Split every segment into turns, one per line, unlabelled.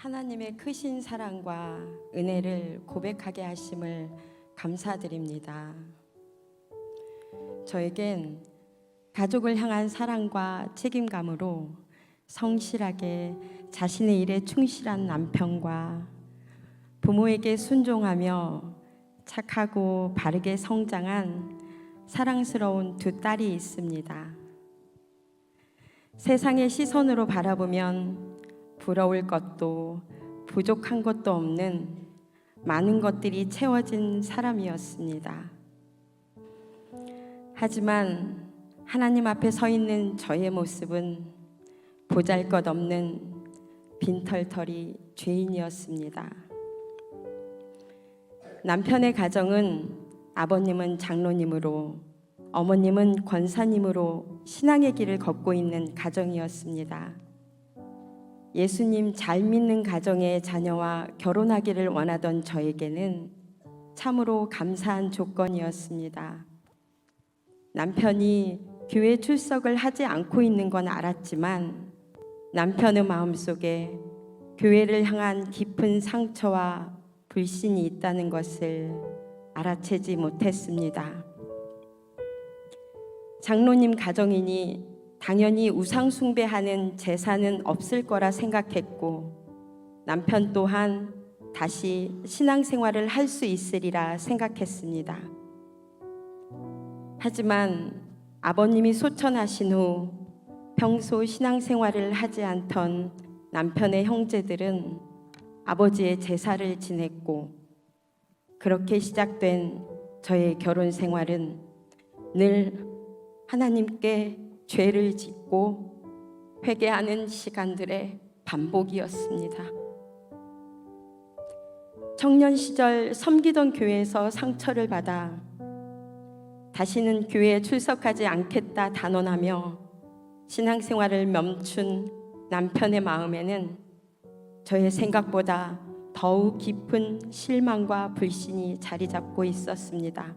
하나님의 크신 사랑과 은혜를 고백하게 하심을 감사드립니다. 저에겐 가족을 향한 사랑과 책임감으로 성실하게 자신의 일에 충실한 남편과 부모에게 순종하며 착하고 바르게 성장한 사랑스러운 두 딸이 있습니다. 세상의 시선으로 바라보면 부러울 것도 부족한 것도 없는 많은 것들이 채워진 사람이었습니다. 하지만 하나님 앞에 서 있는 저의 모습은 보잘것없는 빈털터리 죄인이었습니다. 남편의 가정은 아버님은 장로님으로 어머님은 권사님으로 신앙의 길을 걷고 있는 가정이었습니다. 예수님 잘 믿는 가정의 자녀와 결혼하기를 원하던 저에게는 참으로 감사한 조건이었습니다. 남편이 교회 출석을 하지 않고 있는 건 알았지만 남편의 마음속에 교회를 향한 깊은 상처와 불신이 있다는 것을 알아채지 못했습니다. 장로님 가정이니 당연히 우상 숭배하는 제사는 없을 거라 생각했고 남편 또한 다시 신앙생활을 할 수 있으리라 생각했습니다. 하지만 아버님이 소천하신 후 평소 신앙생활을 하지 않던 남편의 형제들은 아버지의 제사를 지냈고 그렇게 시작된 저의 결혼 생활은 늘 하나님께 죄를 짓고 회개하는 시간들의 반복이었습니다. 청년 시절 섬기던 교회에서 상처를 받아 다시는 교회에 출석하지 않겠다 단언하며 신앙생활을 멈춘 남편의 마음에는 저의 생각보다 더욱 깊은 실망과 불신이 자리 잡고 있었습니다.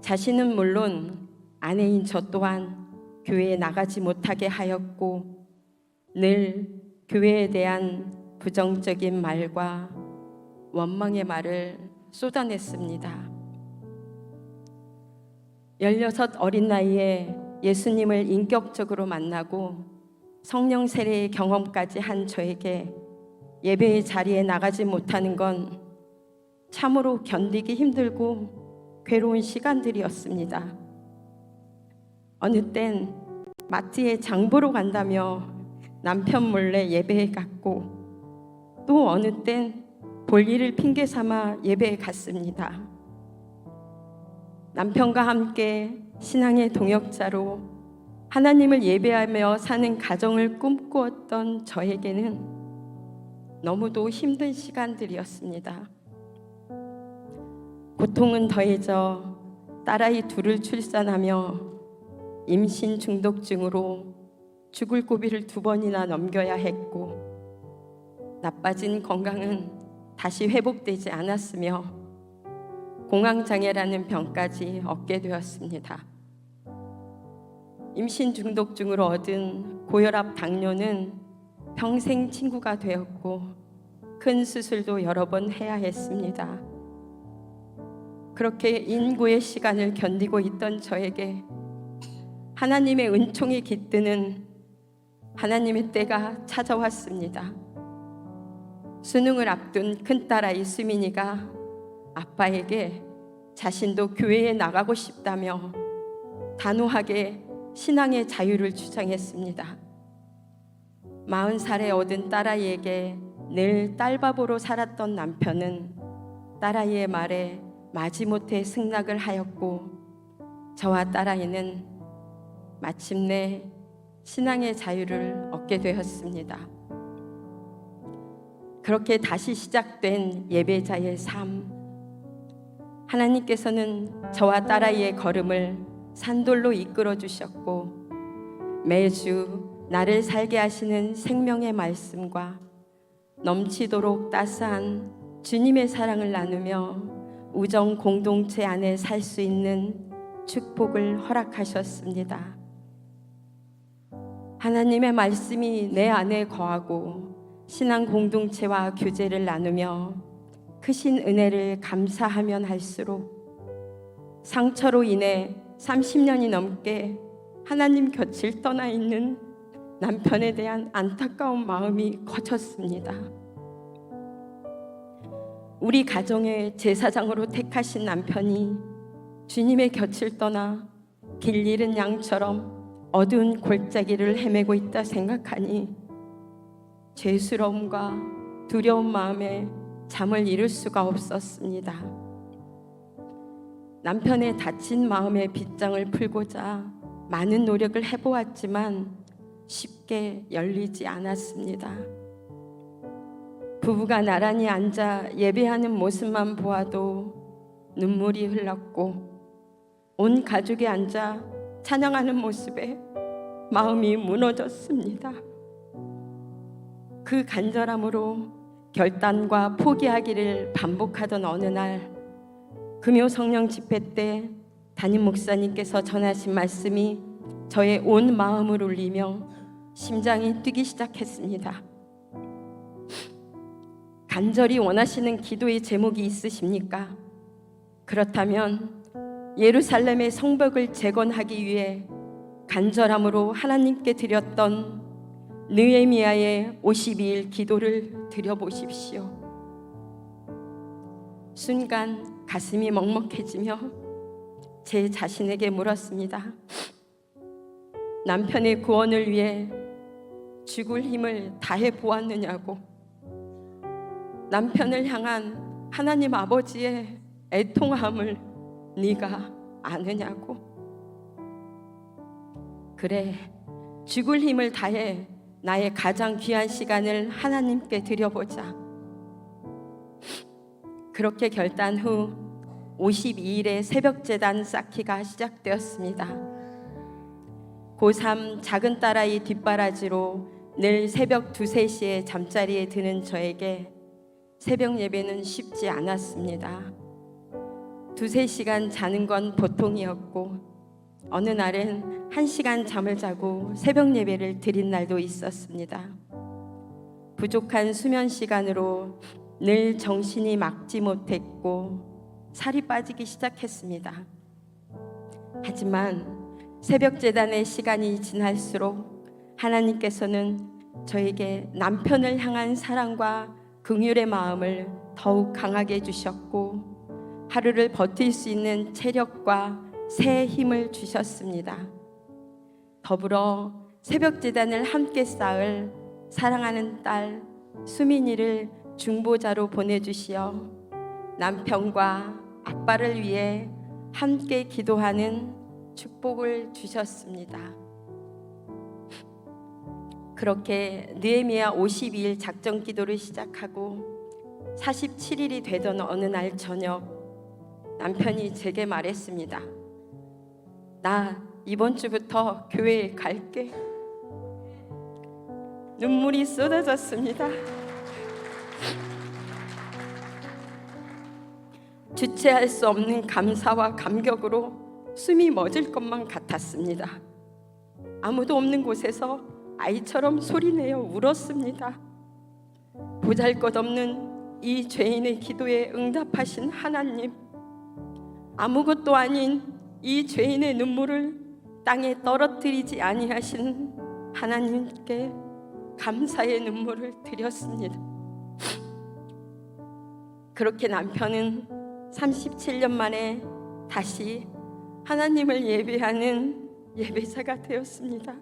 자신은 물론 아내인 저 또한 교회에 나가지 못하게 하였고 늘 교회에 대한 부정적인 말과 원망의 말을 쏟아냈습니다. 16 어린 나이에 예수님을 인격적으로 만나고 성령 세례의 경험까지 한 저에게 예배의 자리에 나가지 못하는 건 참으로 견디기 힘들고 괴로운 시간들이었습니다. 어느 땐 마트에 장 보러 간다며 남편 몰래 예배에 갔고 또 어느 땐 볼일을 핑계 삼아 예배에 갔습니다. 남편과 함께 신앙의 동역자로 하나님을 예배하며 사는 가정을 꿈꾸었던 저에게는 너무도 힘든 시간들이었습니다. 고통은 더해져 딸아이 둘을 출산하며 임신 중독증으로 죽을 고비를 2번이나 넘겨야 했고 나빠진 건강은 다시 회복되지 않았으며 공황장애라는 병까지 얻게 되었습니다. 임신 중독증으로 얻은 고혈압 당뇨는 평생 친구가 되었고 큰 수술도 여러 번 해야 했습니다. 그렇게 인고의 시간을 견디고 있던 저에게 하나님의 은총이 깃드는 하나님의 때가 찾아왔습니다. 수능을 앞둔 큰딸아이 수민이가 아빠에게 자신도 교회에 나가고 싶다며 단호하게 신앙의 자유를 주장했습니다. 40살에 얻은 딸아이에게 늘 딸바보로 살았던 남편은 딸아이의 말에 마지못해 승낙을 하였고 저와 딸아이는 마침내 신앙의 자유를 얻게 되었습니다. 그렇게 다시 시작된 예배자의 삶, 하나님께서는 저와 딸아이의 걸음을 산돌로 이끌어 주셨고 매주 나를 살게 하시는 생명의 말씀과 넘치도록 따스한 주님의 사랑을 나누며 우정 공동체 안에 살 수 있는 축복을 허락하셨습니다. 하나님의 말씀이 내 안에 거하고 신앙 공동체와 교제를 나누며 크신 은혜를 감사하면 할수록 상처로 인해 30년이 넘게 하나님 곁을 떠나 있는 남편에 대한 안타까운 마음이 커졌습니다. 우리 가정의 제사장으로 택하신 남편이 주님의 곁을 떠나 길 잃은 양처럼 어두운 골짜기를 헤매고 있다 생각하니 죄스러움과 두려운 마음에 잠을 이룰 수가 없었습니다. 남편의 다친 마음의 빗장을 풀고자 많은 노력을 해보았지만 쉽게 열리지 않았습니다. 부부가 나란히 앉아 예배하는 모습만 보아도 눈물이 흘렀고 온 가족이 앉아 찬양하는 모습에 마음이 무너졌습니다. 그 간절함으로 결단과 포기하기를 반복하던 어느 날 금요 성령 집회 때 담임 목사님께서 전하신 말씀이 저의 온 마음을 울리며 심장이 뛰기 시작했습니다. 간절히 원하시는 기도의 제목이 있으십니까? 그렇다면 예루살렘의 성벽을 재건하기 위해 간절함으로 하나님께 드렸던 느헤미야의 52일 기도를 드려보십시오. 순간 가슴이 먹먹해지며 제 자신에게 물었습니다. 남편의 구원을 위해 죽을 힘을 다해 보았느냐고, 남편을 향한 하나님 아버지의 애통함을 네가 아느냐고. 그래, 죽을 힘을 다해 나의 가장 귀한 시간을 하나님께 드려보자. 그렇게 결단 후 52일의 새벽제단 쌓기가 시작되었습니다. 고3 작은 딸아이 뒷바라지로 늘 새벽 2, 3시에 잠자리에 드는 저에게 새벽 예배는 쉽지 않았습니다. 2, 3시간 자는 건 보통이었고 어느 날은 1시간 잠을 자고 새벽 예배를 드린 날도 있었습니다. 부족한 수면 시간으로 늘 정신이 막지 못했고 살이 빠지기 시작했습니다. 하지만 새벽 제단의 시간이 지날수록 하나님께서는 저에게 남편을 향한 사랑과 긍휼의 마음을 더욱 강하게 해주셨고 하루를 버틸 수 있는 체력과 새 힘을 주셨습니다. 더불어 새벽 제단을 함께 쌓을 사랑하는 딸 수민이를 중보자로 보내주시어 남편과 아빠를 위해 함께 기도하는 축복을 주셨습니다. 그렇게 느헤미야 52일 작전 기도를 시작하고 47일이 되던 어느 날 저녁 남편이 제게 말했습니다. 나 이번 주부터 교회에 갈게. 눈물이 쏟아졌습니다. 주체할 수 없는 감사와 감격으로 숨이 멎을 것만 같았습니다. 아무도 없는 곳에서 아이처럼 소리내어 울었습니다. 보잘것없는 이 죄인의 기도에 응답하신 하나님, 아무것도 아닌 이 죄인의 눈물을 땅에 떨어뜨리지 아니하신 하나님께 감사의 눈물을 드렸습니다. 그렇게 남편은 37년 만에 다시 하나님을 예배하는 예배자가 되었습니다.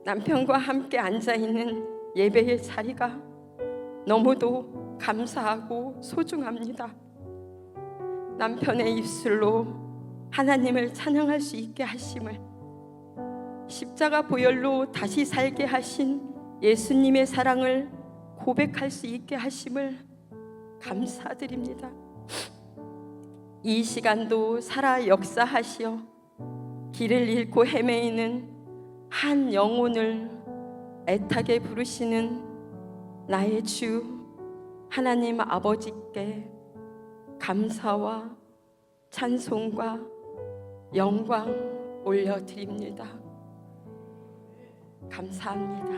남편과 함께 앉아있는 예배의 자리가 너무도 감사하고 소중합니다. 남편의 입술로 하나님을 찬양할 수 있게 하심을, 십자가 보혈로 다시 살게 하신 예수님의 사랑을 고백할 수 있게 하심을 감사드립니다. 이 시간도 살아 역사하시어 길을 잃고 헤매이는 한 영혼을 애타게 부르시는 나의 주 하나님 아버지께 감사와 찬송과 영광 올려드립니다. 감사합니다.